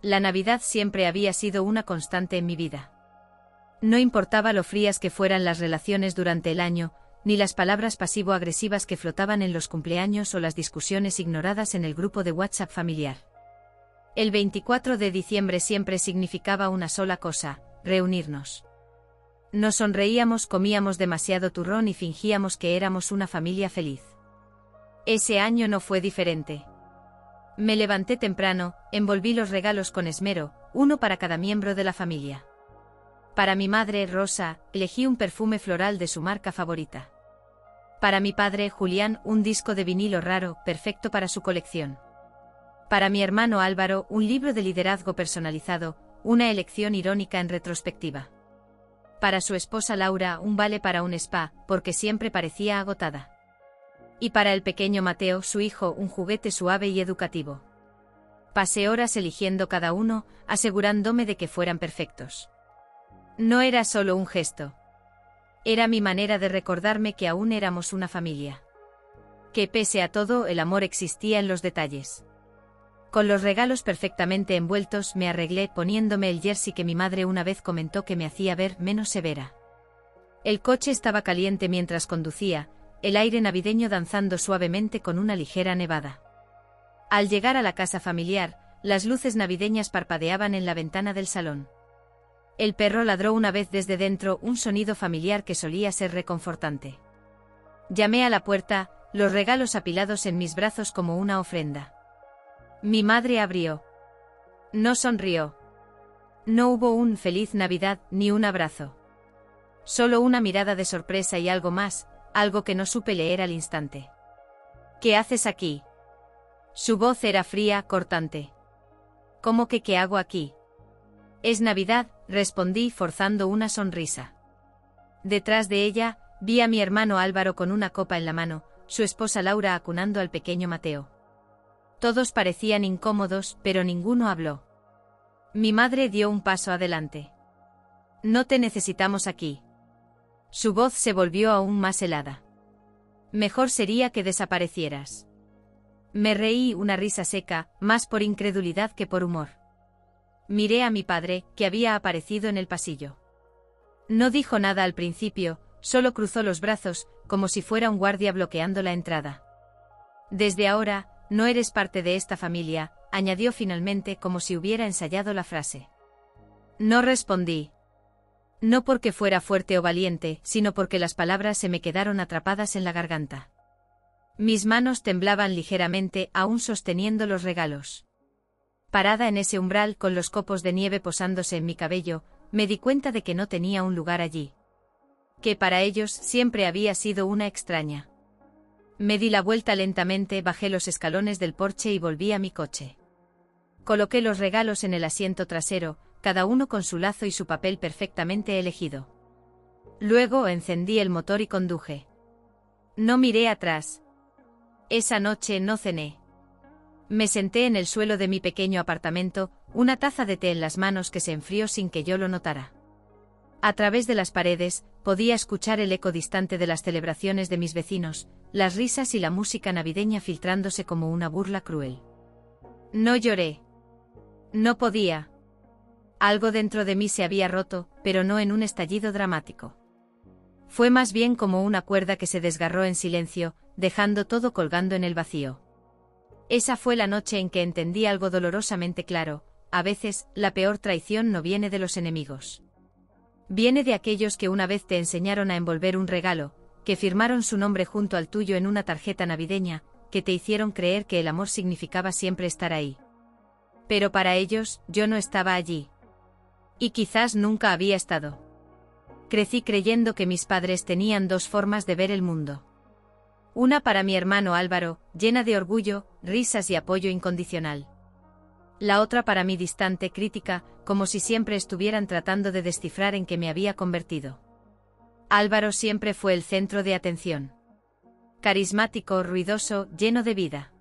La Navidad siempre había sido una constante en mi vida. No importaba lo frías que fueran las relaciones durante el año, ni las palabras pasivo-agresivas que flotaban en los cumpleaños o las discusiones ignoradas en el grupo de WhatsApp familiar. El 24 de diciembre siempre significaba una sola cosa: reunirnos. Nos sonreíamos, comíamos demasiado turrón y fingíamos que éramos una familia feliz. Ese año no fue diferente. Me levanté temprano, envolví los regalos con esmero, uno para cada miembro de la familia. Para mi madre, Rosa, elegí un perfume floral de su marca favorita. Para mi padre, Julián, un disco de vinilo raro, perfecto para su colección. Para mi hermano Álvaro, un libro de liderazgo personalizado, una elección irónica en retrospectiva. Para su esposa Laura, un vale para un spa, porque siempre parecía agotada. Y para el pequeño Mateo, su hijo, un juguete suave y educativo. Pasé horas eligiendo cada uno, asegurándome de que fueran perfectos. No era solo un gesto. Era mi manera de recordarme que aún éramos una familia. Que pese a todo, el amor existía en los detalles. Con los regalos perfectamente envueltos, me arreglé poniéndome el jersey que mi madre una vez comentó que me hacía ver menos severa. El coche estaba caliente mientras conducía, el aire navideño danzando suavemente con una ligera nevada. Al llegar a la casa familiar, las luces navideñas parpadeaban en la ventana del salón. El perro ladró una vez desde dentro, un sonido familiar que solía ser reconfortante. Llamé a la puerta, los regalos apilados en mis brazos como una ofrenda. Mi madre abrió. No sonrió. No hubo un feliz Navidad ni un abrazo. Solo una mirada de sorpresa y algo más, algo que no supe leer al instante. ¿Qué haces aquí? Su voz era fría, cortante. ¿Cómo que qué hago aquí? Es Navidad, respondí forzando una sonrisa. Detrás de ella, vi a mi hermano Álvaro con una copa en la mano, su esposa Laura acunando al pequeño Mateo. Todos parecían incómodos, pero ninguno habló. Mi madre dio un paso adelante. No te necesitamos aquí. Su voz se volvió aún más helada. Mejor sería que desaparecieras. Me reí, una risa seca, más por incredulidad que por humor. Miré a mi padre, que había aparecido en el pasillo. No dijo nada al principio, solo cruzó los brazos, como si fuera un guardia bloqueando la entrada. Desde ahora, no eres parte de esta familia, añadió finalmente como si hubiera ensayado la frase. No respondí. No porque fuera fuerte o valiente, sino porque las palabras se me quedaron atrapadas en la garganta. Mis manos temblaban ligeramente, aún sosteniendo los regalos. Parada en ese umbral con los copos de nieve posándose en mi cabello, me di cuenta de que no tenía un lugar allí. Que para ellos siempre había sido una extraña. Me di la vuelta lentamente, bajé los escalones del porche y volví a mi coche. Coloqué los regalos en el asiento trasero, cada uno con su lazo y su papel perfectamente elegido. Luego encendí el motor y conduje. No miré atrás. Esa noche no cené. Me senté en el suelo de mi pequeño apartamento, una taza de té en las manos que se enfrió sin que yo lo notara. A través de las paredes, podía escuchar el eco distante de las celebraciones de mis vecinos, las risas y la música navideña filtrándose como una burla cruel. No lloré. No podía. Algo dentro de mí se había roto, pero no en un estallido dramático. Fue más bien como una cuerda que se desgarró en silencio, dejando todo colgando en el vacío. Esa fue la noche en que entendí algo dolorosamente claro: a veces, la peor traición no viene de los enemigos. Viene de aquellos que una vez te enseñaron a envolver un regalo, que firmaron su nombre junto al tuyo en una tarjeta navideña, que te hicieron creer que el amor significaba siempre estar ahí. Pero para ellos, yo no estaba allí. Y quizás nunca había estado. Crecí creyendo que mis padres tenían dos formas de ver el mundo. Una para mi hermano Álvaro, llena de orgullo, risas y apoyo incondicional. La otra para mí distante, crítica, como si siempre estuvieran tratando de descifrar en qué me había convertido. Álvaro siempre fue el centro de atención. Carismático, ruidoso, lleno de vida.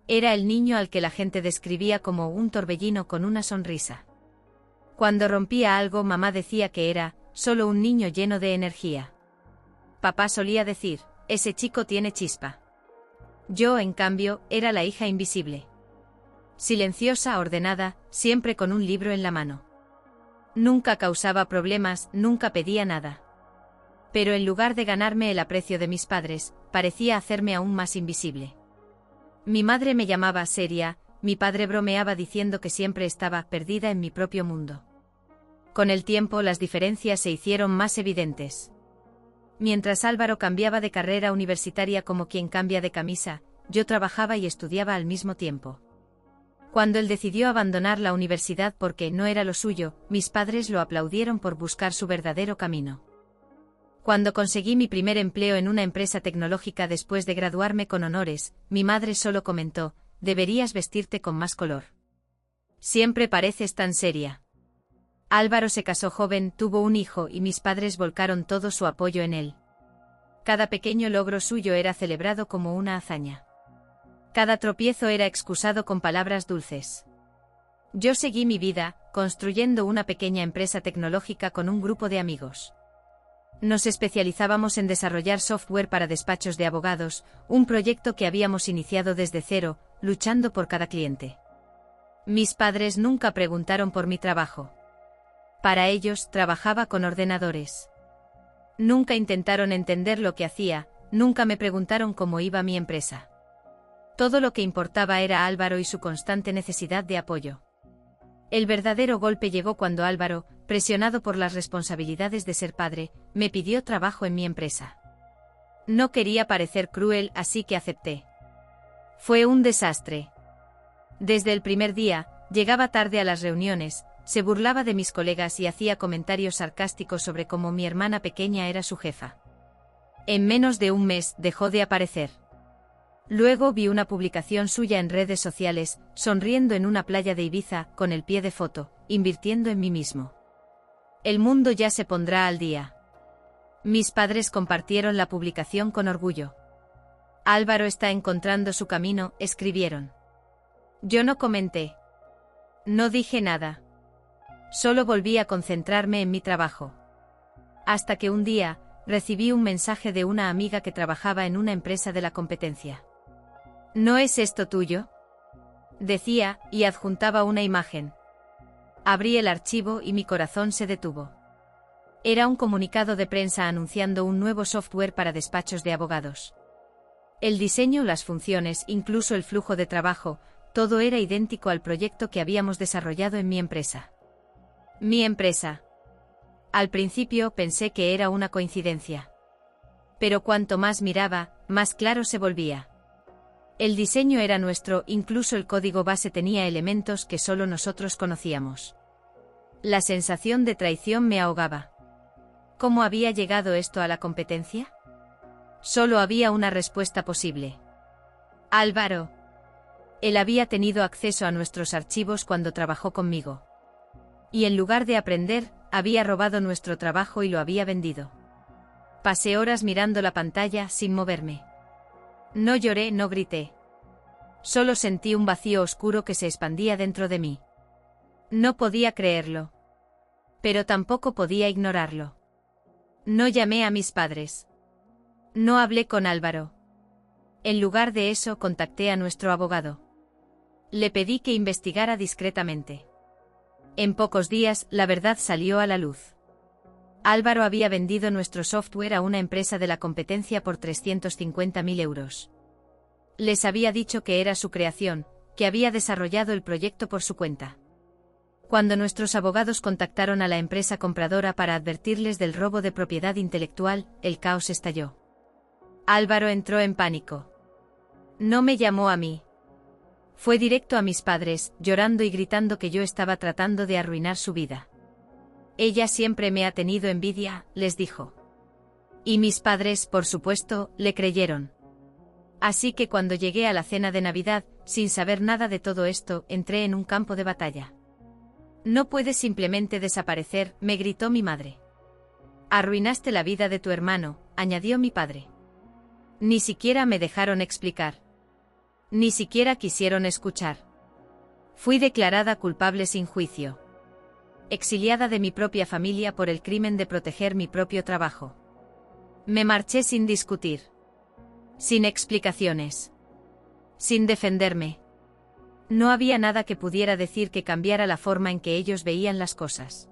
Era el niño al que la gente describía como un torbellino con una sonrisa. Cuando rompía algo, mamá decía que era solo un niño lleno de energía. Papá solía decir: ese chico tiene chispa. Yo, en cambio, era la hija invisible. Silenciosa, ordenada, siempre con un libro en la mano. Nunca causaba problemas, nunca pedía nada. Pero en lugar de ganarme el aprecio de mis padres, parecía hacerme aún más invisible. Mi madre me llamaba seria, mi padre bromeaba diciendo que siempre estaba perdida en mi propio mundo. Con el tiempo las diferencias se hicieron más evidentes. Mientras Álvaro cambiaba de carrera universitaria como quien cambia de camisa, yo trabajaba y estudiaba al mismo tiempo. Cuando él decidió abandonar la universidad porque no era lo suyo, mis padres lo aplaudieron por buscar su verdadero camino. Cuando conseguí mi primer empleo en una empresa tecnológica después de graduarme con honores, mi madre solo comentó: deberías vestirte con más color. Siempre pareces tan seria. Álvaro se casó joven, tuvo un hijo y mis padres volcaron todo su apoyo en él. Cada pequeño logro suyo era celebrado como una hazaña. Cada tropiezo era excusado con palabras dulces. Yo seguí mi vida, construyendo una pequeña empresa tecnológica con un grupo de amigos. Nos especializábamos en desarrollar software para despachos de abogados, un proyecto que habíamos iniciado desde cero, luchando por cada cliente. Mis padres nunca preguntaron por mi trabajo. Para ellos, trabajaba con ordenadores. Nunca intentaron entender lo que hacía, nunca me preguntaron cómo iba mi empresa. Todo lo que importaba era Álvaro y su constante necesidad de apoyo. El verdadero golpe llegó cuando Álvaro, presionado por las responsabilidades de ser padre, me pidió trabajo en mi empresa. No quería parecer cruel, así que acepté. Fue un desastre. Desde el primer día, llegaba tarde a las reuniones, se burlaba de mis colegas y hacía comentarios sarcásticos sobre cómo mi hermana pequeña era su jefa. En menos de un mes dejó de aparecer. Luego vi una publicación suya en redes sociales, sonriendo en una playa de Ibiza, con el pie de foto, invirtiendo en mí mismo. El mundo ya se pondrá al día. Mis padres compartieron la publicación con orgullo. Álvaro está encontrando su camino, escribieron. Yo no comenté. No dije nada. Solo volví a concentrarme en mi trabajo. Hasta que un día, recibí un mensaje de una amiga que trabajaba en una empresa de la competencia. ¿No es esto tuyo?, decía, y adjuntaba una imagen. Abrí el archivo y mi corazón se detuvo. Era un comunicado de prensa anunciando un nuevo software para despachos de abogados. El diseño, las funciones, incluso el flujo de trabajo, todo era idéntico al proyecto que habíamos desarrollado en mi empresa. Mi empresa. Al principio pensé que era una coincidencia. Pero cuanto más miraba, más claro se volvía. El diseño era nuestro, incluso el código base tenía elementos que solo nosotros conocíamos. La sensación de traición me ahogaba. ¿Cómo había llegado esto a la competencia? Solo había una respuesta posible. Álvaro. Él había tenido acceso a nuestros archivos cuando trabajó conmigo. Y en lugar de aprender, había robado nuestro trabajo y lo había vendido. Pasé horas mirando la pantalla sin moverme. No lloré, no grité. Solo sentí un vacío oscuro que se expandía dentro de mí. No podía creerlo. Pero tampoco podía ignorarlo. No llamé a mis padres. No hablé con Álvaro. En lugar de eso, contacté a nuestro abogado. Le pedí que investigara discretamente. En pocos días, la verdad salió a la luz. Álvaro había vendido nuestro software a una empresa de la competencia por 350.000 euros. Les había dicho que era su creación, que había desarrollado el proyecto por su cuenta. Cuando nuestros abogados contactaron a la empresa compradora para advertirles del robo de propiedad intelectual, el caos estalló. Álvaro entró en pánico. No me llamó a mí. Fue directo a mis padres, llorando y gritando que yo estaba tratando de arruinar su vida. Ella siempre me ha tenido envidia, les dijo. Y mis padres, por supuesto, le creyeron. Así que cuando llegué a la cena de Navidad, sin saber nada de todo esto, entré en un campo de batalla. No puedes simplemente desaparecer, me gritó mi madre. Arruinaste la vida de tu hermano, añadió mi padre. Ni siquiera me dejaron explicar. Ni siquiera quisieron escuchar. Fui declarada culpable sin juicio. Exiliada de mi propia familia por el crimen de proteger mi propio trabajo. Me marché sin discutir. Sin explicaciones. Sin defenderme. No había nada que pudiera decir que cambiara la forma en que ellos veían las cosas.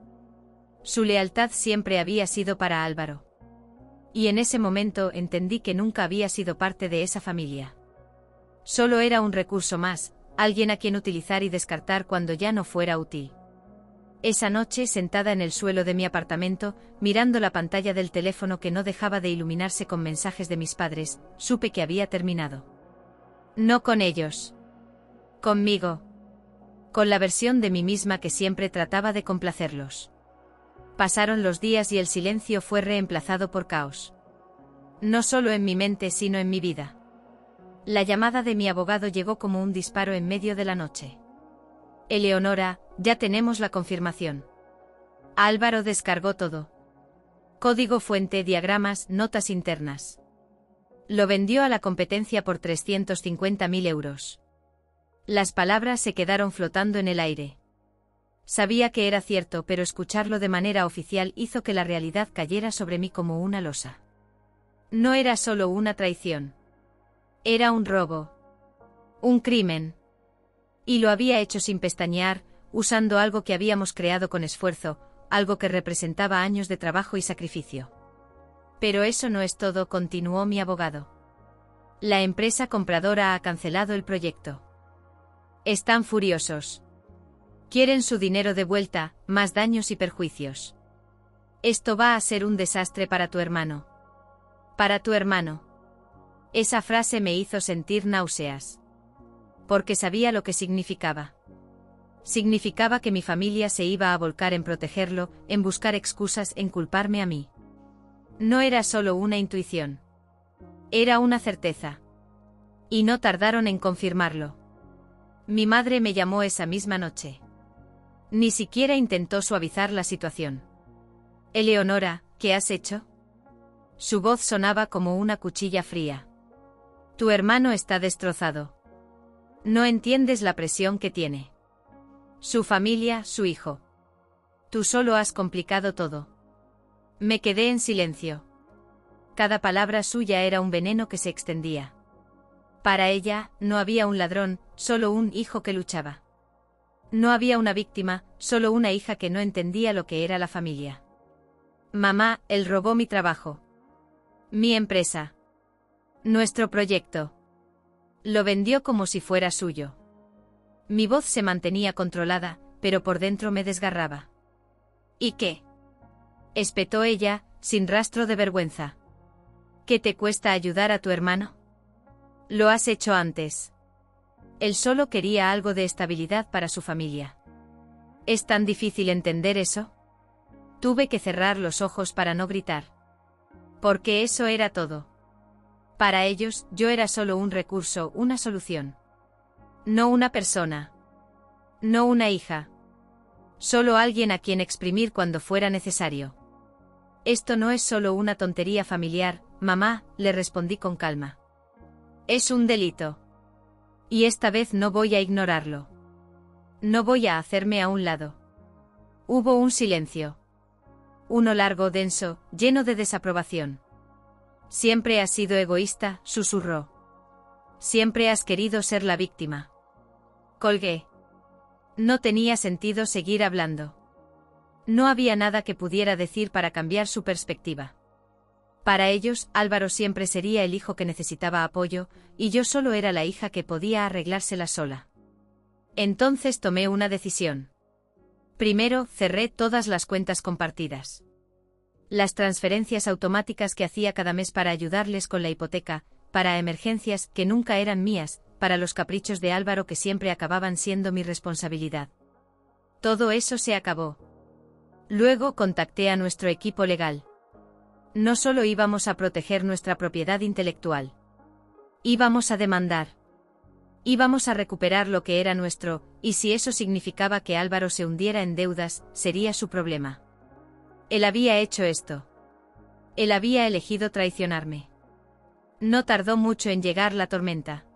Su lealtad siempre había sido para Álvaro. Y en ese momento entendí que nunca había sido parte de esa familia. Solo era un recurso más, alguien a quien utilizar y descartar cuando ya no fuera útil. Esa noche, sentada en el suelo de mi apartamento, mirando la pantalla del teléfono que no dejaba de iluminarse con mensajes de mis padres, supe que había terminado. No con ellos. Conmigo. Con la versión de mí misma que siempre trataba de complacerlos. Pasaron los días y el silencio fue reemplazado por caos. No solo en mi mente sino en mi vida. La llamada de mi abogado llegó como un disparo en medio de la noche. Eleonora, ya tenemos la confirmación. Álvaro descargó todo. Código fuente, diagramas, notas internas. Lo vendió a la competencia por 350.000 euros. Las palabras se quedaron flotando en el aire. Sabía que era cierto, pero escucharlo de manera oficial hizo que la realidad cayera sobre mí como una losa. No era solo una traición. Era un robo. Un crimen. Y lo había hecho sin pestañear, usando algo que habíamos creado con esfuerzo, algo que representaba años de trabajo y sacrificio. Pero eso no es todo, continuó mi abogado. La empresa compradora ha cancelado el proyecto. Están furiosos. Quieren su dinero de vuelta, más daños y perjuicios. Esto va a ser un desastre para tu hermano. Para tu hermano. Esa frase me hizo sentir náuseas. Porque sabía lo que significaba. Significaba que mi familia se iba a volcar en protegerlo, en buscar excusas, en culparme a mí. No era solo una intuición. Era una certeza. Y no tardaron en confirmarlo. Mi madre me llamó esa misma noche. Ni siquiera intentó suavizar la situación. Eleonora, ¿qué has hecho? Su voz sonaba como una cuchilla fría. Tu hermano está destrozado. No entiendes la presión que tiene. Su familia, su hijo. Tú solo has complicado todo. Me quedé en silencio. Cada palabra suya era un veneno que se extendía. Para ella, no había un ladrón, solo un hijo que luchaba. No había una víctima, solo una hija que no entendía lo que era la familia. Mamá, él robó mi trabajo. Mi empresa. Nuestro proyecto. Lo vendió como si fuera suyo. Mi voz se mantenía controlada, pero por dentro me desgarraba. ¿Y qué? Espetó ella, sin rastro de vergüenza. ¿Qué te cuesta ayudar a tu hermano? Lo has hecho antes. Él solo quería algo de estabilidad para su familia. ¿Es tan difícil entender eso? Tuve que cerrar los ojos para no gritar. Porque eso era todo. Para ellos, yo era solo un recurso, una solución. No una persona. No una hija. Solo alguien a quien exprimir cuando fuera necesario. Esto no es solo una tontería familiar, mamá, le respondí con calma. Es un delito. Y esta vez no voy a ignorarlo. No voy a hacerme a un lado. Hubo un silencio. Uno largo, denso, lleno de desaprobación. Siempre has sido egoísta, susurró. Siempre has querido ser la víctima. Colgué. No tenía sentido seguir hablando. No había nada que pudiera decir para cambiar su perspectiva. Para ellos, Álvaro siempre sería el hijo que necesitaba apoyo, y yo solo era la hija que podía arreglársela sola. Entonces tomé una decisión. Primero, cerré todas las cuentas compartidas. Las transferencias automáticas que hacía cada mes para ayudarles con la hipoteca, para emergencias que nunca eran mías, para los caprichos de Álvaro que siempre acababan siendo mi responsabilidad. Todo eso se acabó. Luego contacté a nuestro equipo legal. No solo íbamos a proteger nuestra propiedad intelectual. Íbamos a demandar. Íbamos a recuperar lo que era nuestro, y si eso significaba que Álvaro se hundiera en deudas, sería su problema. Él había hecho esto. Él había elegido traicionarme. No tardó mucho en llegar la tormenta.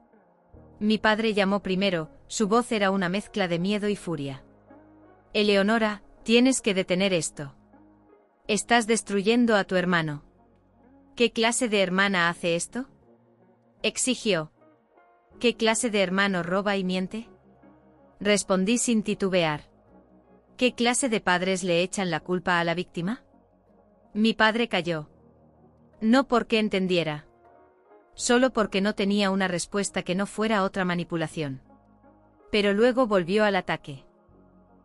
Mi padre llamó primero, su voz era una mezcla de miedo y furia. Eleonora, tienes que detener esto. Estás destruyendo a tu hermano. ¿Qué clase de hermana hace esto? Exigió. ¿Qué clase de hermano roba y miente? Respondí sin titubear. ¿Qué clase de padres le echan la culpa a la víctima? Mi padre calló. No porque entendiera. Solo porque no tenía una respuesta que no fuera otra manipulación. Pero luego volvió al ataque.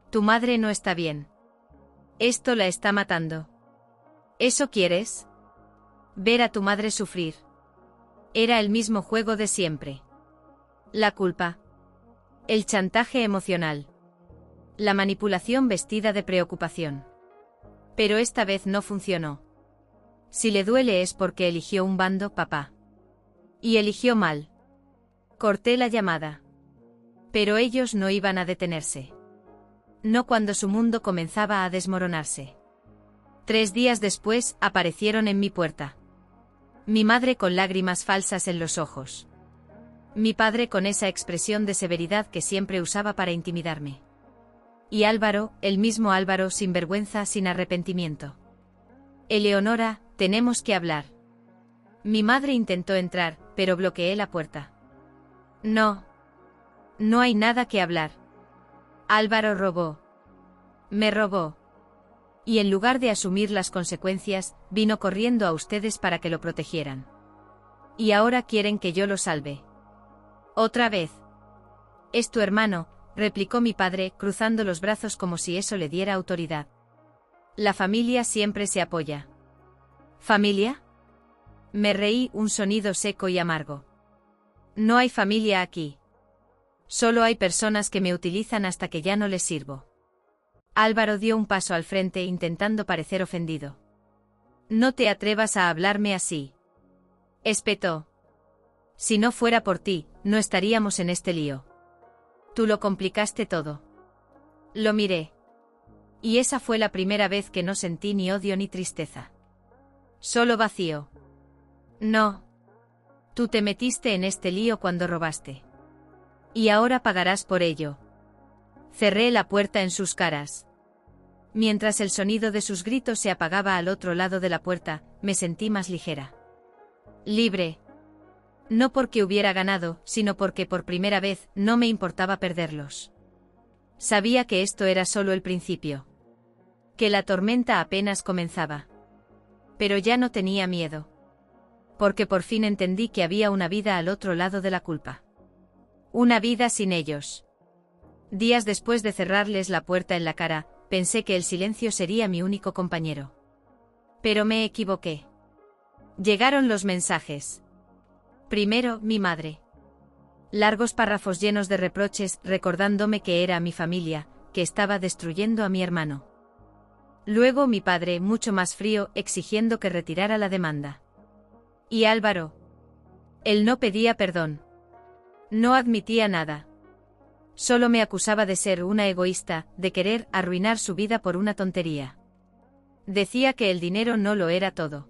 Tu madre no está bien. Esto la está matando. ¿Eso quieres? Ver a tu madre sufrir. Era el mismo juego de siempre. La culpa. El chantaje emocional. La manipulación vestida de preocupación. Pero esta vez no funcionó. Si le duele es porque eligió un bando, papá. Y eligió mal. Corté la llamada. Pero ellos no iban a detenerse. No cuando su mundo comenzaba a desmoronarse. 3 días después, aparecieron en mi puerta. Mi madre con lágrimas falsas en los ojos. Mi padre con esa expresión de severidad que siempre usaba para intimidarme. Y Álvaro, el mismo Álvaro sin vergüenza, sin arrepentimiento. Eleonora, tenemos que hablar. Mi madre intentó entrar, pero bloqueé la puerta. No. No hay nada que hablar. Álvaro robó. Me robó. Y en lugar de asumir las consecuencias, vino corriendo a ustedes para que lo protegieran. Y ahora quieren que yo lo salve. Otra vez. Es tu hermano, replicó mi padre, cruzando los brazos como si eso le diera autoridad. La familia siempre se apoya. ¿Familia? Me reí, un sonido seco y amargo. No hay familia aquí. Solo hay personas que me utilizan hasta que ya no les sirvo. Álvaro dio un paso al frente intentando parecer ofendido. No te atrevas a hablarme así. Espetó. Si no fuera por ti, no estaríamos en este lío. Tú lo complicaste todo. Lo miré. Y esa fue la primera vez que no sentí ni odio ni tristeza. Solo vacío. No. Tú te metiste en este lío cuando robaste. Y ahora pagarás por ello. Cerré la puerta en sus caras. Mientras el sonido de sus gritos se apagaba al otro lado de la puerta, me sentí más ligera. Libre. No porque hubiera ganado, sino porque por primera vez no me importaba perderlos. Sabía que esto era solo el principio. Que la tormenta apenas comenzaba. Pero ya no tenía miedo. Porque por fin entendí que había una vida al otro lado de la culpa. Una vida sin ellos. Días después de cerrarles la puerta en la cara, pensé que el silencio sería mi único compañero. Pero me equivoqué. Llegaron los mensajes. Primero, mi madre. Largos párrafos llenos de reproches, recordándome que era mi familia, que estaba destruyendo a mi hermano. Luego mi padre, mucho más frío, exigiendo que retirara la demanda. Y Álvaro. Él no pedía perdón. No admitía nada. Solo me acusaba de ser una egoísta, de querer arruinar su vida por una tontería. Decía que el dinero no lo era todo.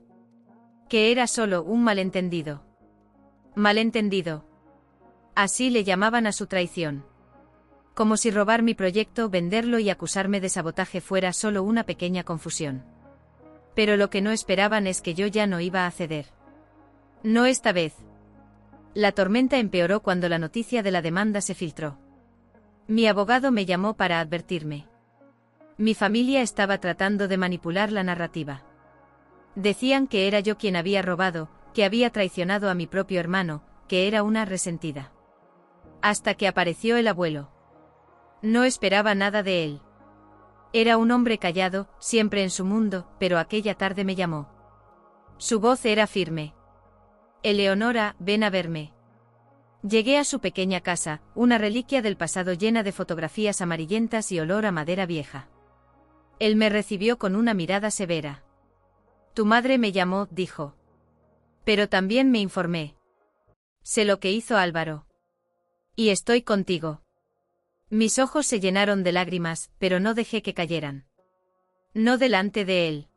Que era solo un malentendido. Malentendido. Así le llamaban a su traición. Como si robar mi proyecto, venderlo y acusarme de sabotaje fuera solo una pequeña confusión. Pero lo que no esperaban es que yo ya no iba a ceder. No esta vez. La tormenta empeoró cuando la noticia de la demanda se filtró. Mi abogado me llamó para advertirme. Mi familia estaba tratando de manipular la narrativa. Decían que era yo quien había robado, que había traicionado a mi propio hermano, que era una resentida. Hasta que apareció el abuelo. No esperaba nada de él. Era un hombre callado, siempre en su mundo, pero aquella tarde me llamó. Su voz era firme. Eleonora, ven a verme. Llegué a su pequeña casa, una reliquia del pasado llena de fotografías amarillentas y olor a madera vieja. Él me recibió con una mirada severa. Tu madre me llamó, dijo. Pero también me informé. Sé lo que hizo Álvaro. Y estoy contigo. Mis ojos se llenaron de lágrimas, pero no dejé que cayeran. No delante de él.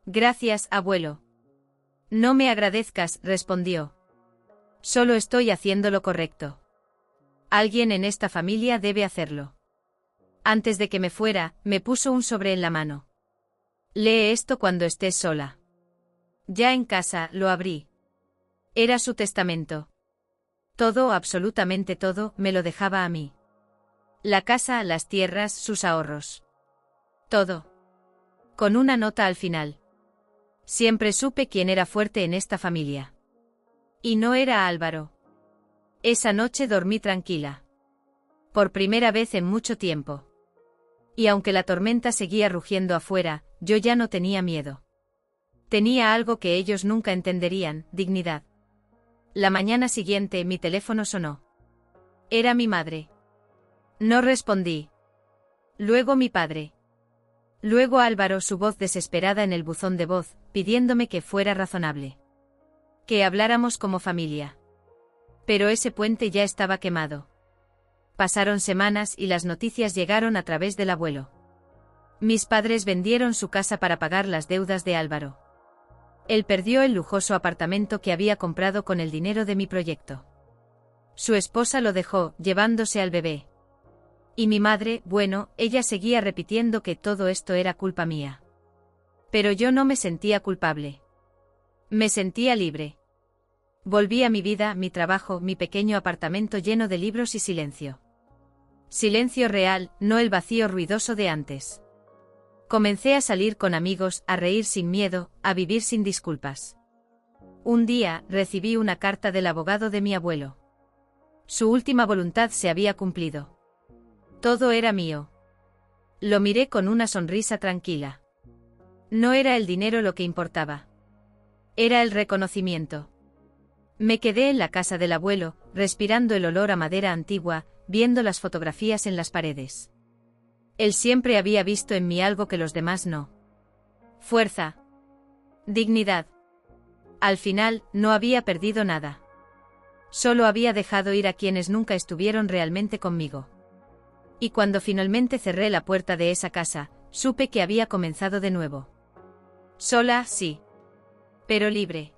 Gracias, abuelo. No me agradezcas, respondió. Solo estoy haciendo lo correcto. Alguien en esta familia debe hacerlo. Antes de que me fuera, me puso un sobre en la mano. Lee esto cuando estés sola. Ya en casa, lo abrí. Era su testamento. Todo, absolutamente todo, me lo dejaba a mí. La casa, las tierras, sus ahorros. Todo. Con una nota al final. Siempre supe quién era fuerte en esta familia. Y no era Álvaro. Esa noche dormí tranquila. Por primera vez en mucho tiempo. Y aunque la tormenta seguía rugiendo afuera, yo ya no tenía miedo. Tenía algo que ellos nunca entenderían, dignidad. La mañana siguiente mi teléfono sonó. Era mi madre. No respondí. Luego mi padre. Luego Álvaro, su voz desesperada en el buzón de voz, pidiéndome que fuera razonable. Que habláramos como familia. Pero ese puente ya estaba quemado. Pasaron semanas y las noticias llegaron a través del abuelo. Mis padres vendieron su casa para pagar las deudas de Álvaro. Él perdió el lujoso apartamento que había comprado con el dinero de mi proyecto. Su esposa lo dejó, llevándose al bebé. Y mi madre, bueno, ella seguía repitiendo que todo esto era culpa mía. Pero yo no me sentía culpable. Me sentía libre. Volví a mi vida, mi trabajo, mi pequeño apartamento lleno de libros y silencio. Silencio real, no el vacío ruidoso de antes. Comencé a salir con amigos, a reír sin miedo, a vivir sin disculpas. Un día, recibí una carta del abogado de mi abuelo. Su última voluntad se había cumplido. Todo era mío. Lo miré con una sonrisa tranquila. No era el dinero lo que importaba. Era el reconocimiento. Me quedé en la casa del abuelo, respirando el olor a madera antigua, viendo las fotografías en las paredes. Él siempre había visto en mí algo que los demás no. Fuerza. Dignidad. Al final, no había perdido nada. Solo había dejado ir a quienes nunca estuvieron realmente conmigo. Y cuando finalmente cerré la puerta de esa casa, supe que había comenzado de nuevo. Sola, sí. Pero libre.